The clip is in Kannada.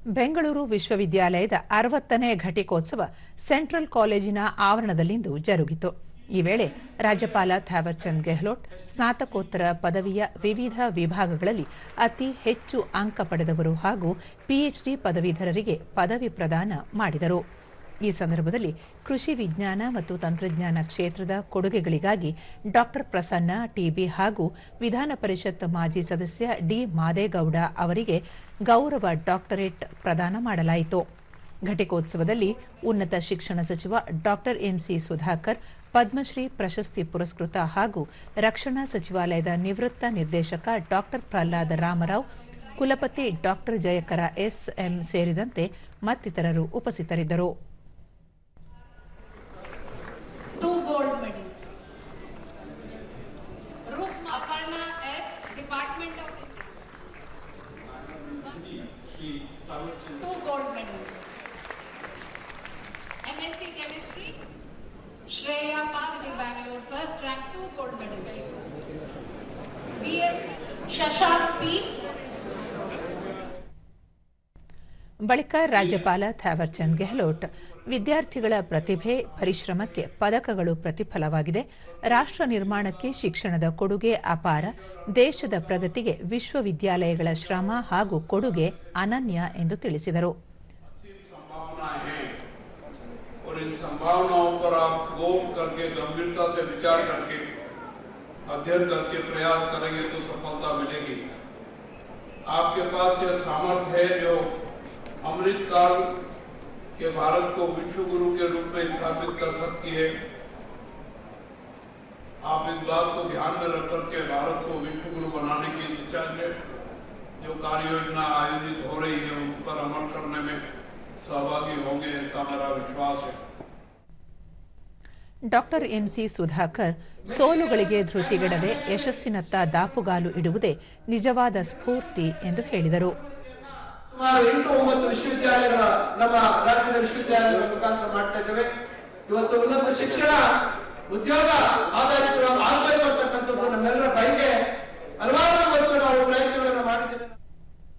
ಬೆಂಗಳೂರು ವಿಶ್ವವಿದ್ಯಾಲಯದ 60ನೇ ಘಟಿಕೋತ್ಸವ ಸೆಂಟ್ರಲ್ ಕಾಲೇಜಿನ ಆವರಣದಲ್ಲಿಂದು ಜರುಗಿತು. ಈ ವೇಳೆ ರಾಜ್ಯಪಾಲ ಥಾವರ್ ಚಂದ್ ಗೆಹ್ಲೋಟ್ ಸ್ನಾತಕೋತ್ತರ ಪದವಿಯ ವಿವಿಧ ವಿಭಾಗಗಳಲ್ಲಿ ಅತಿ ಹೆಚ್ಚು ಅಂಕ ಪಡೆದವರು ಹಾಗೂ ಪಿಎಚ್ಡಿ ಪದವೀಧರರಿಗೆ ಪದವಿ ಪ್ರದಾನ ಮಾಡಿದರು. ಈ ಸಂದರ್ಭದಲ್ಲಿ ಕೃಷಿ ವಿಜ್ಞಾನ ಮತ್ತು ತಂತ್ರಜ್ಞಾನ ಕ್ಷೇತ್ರದ ಕೊಡುಗೆಗಳಿಗಾಗಿ ಡಾ ಪ್ರಸನ್ನ ಟಿಬಿ ಹಾಗೂ ವಿಧಾನ ಪರಿಷತ್ ಮಾಜಿ ಸದಸ್ಯ ಡಿ ಮಾದೇಗೌಡ ಅವರಿಗೆ ಗೌರವ ಡಾಕ್ಟರೇಟ್ ಪ್ರದಾನ ಮಾಡಲಾಯಿತು. ಘಟಿಕೋತ್ಸವದಲ್ಲಿ ಉನ್ನತ ಶಿಕ್ಷಣ ಸಚಿವ ಡಾ ಎಂಸಿ ಸುಧಾಕರ್, ಪದ್ಮಶ್ರೀ ಪ್ರಶಸ್ತಿ ಪುರಸ್ಕೃತ ಹಾಗೂ ರಕ್ಷಣಾ ಸಚಿವಾಲಯದ ನಿವೃತ್ತ ನಿರ್ದೇಶಕ ಡಾ ಪ್ರಹ್ಲಾದ ರಾಮರಾವ್, ಕುಲಪತಿ ಡಾ ಜಯಕರ ಎಸ್ಎಂ ಸೇರಿದಂತೆ ಮತ್ತಿತರರು ಉಪಸ್ಥಿತರಿದ್ದರು. Two gold medals. Rupma Aparna S, Department of Two gold medals. MSc Chemistry, Shreya Positive Bangalore, first rank, 2 gold medals. BSc Shashank P. ಬಳಿಕ ರಾಜ್ಯಪಾಲ ಥಾವರ್ ಚಂದ್ ಗೆಹ್ಲೋಟ್ ವಿದ್ಯಾರ್ಥಿಗಳ ಪ್ರತಿಭೆ, ಪರಿಶ್ರಮಕ್ಕೆ ಪದಕಗಳು ಪ್ರತಿಫಲವಾಗಿದೆ. ರಾಷ್ಟ್ರ ನಿರ್ಮಾಣಕ್ಕೆ ಶಿಕ್ಷಣದ ಕೊಡುಗೆ ಅಪಾರ. ದೇಶದ ಪ್ರಗತಿಗೆ ವಿಶ್ವವಿದ್ಯಾಲಯಗಳ ಶ್ರಮ ಹಾಗೂ ಕೊಡುಗೆ ಅನನ್ಯ ಎಂದು ತಿಳಿಸಿದರು. अमृतकाल के भारत को विश्व गुरु के रूप में स्थापित कर सकती है। आप इस बात को ध्यान में रख करके भारत को विश्व गुरु बनाने की दिशा में जो कार्य योजना आयोजित हो रही है उन पर अमल करने में सहभागी होंगे, ऐसा मेरा विश्वास है. ಡಾ ಎಂಸಿ ಸುಧಾಕರ್ ಸೋಲುಗಳಿಗೆ ಧೃತಿಗೆಡದೆ ಯಶಸ್ಸಿನತ್ತ ದಾಪುಗಾಲು ಇಡುವುದೇ ನಿಜವಾದ ಸ್ಫೂರ್ತಿ ಎಂದು ಹೇಳಿದರು. ಸುಮಾರು 8-9 ವಿಶ್ವವಿದ್ಯಾಲಯಗಳ ನಮ್ಮ ರಾಜ್ಯದ ವಿಶ್ವವಿದ್ಯಾಲಯಗಳ ಮುಖಾಂತರ ಮಾಡ್ತಾ ಇದ್ದೇವೆ. ಇವತ್ತು ಉನ್ನತ ಶಿಕ್ಷಣ ಉದ್ಯೋಗ ಆಧಾರಿತ ಆಗಬೇಕು ಅಂತಕ್ಕಂಥದ್ದು ನಮ್ಮೆಲ್ಲರ ಬಯಕೆ. ಹಲವಾರು ಇವತ್ತು ನಾವು ಪ್ರಯತ್ನಗಳನ್ನು ಮಾಡಿದ್ದೇವೆ.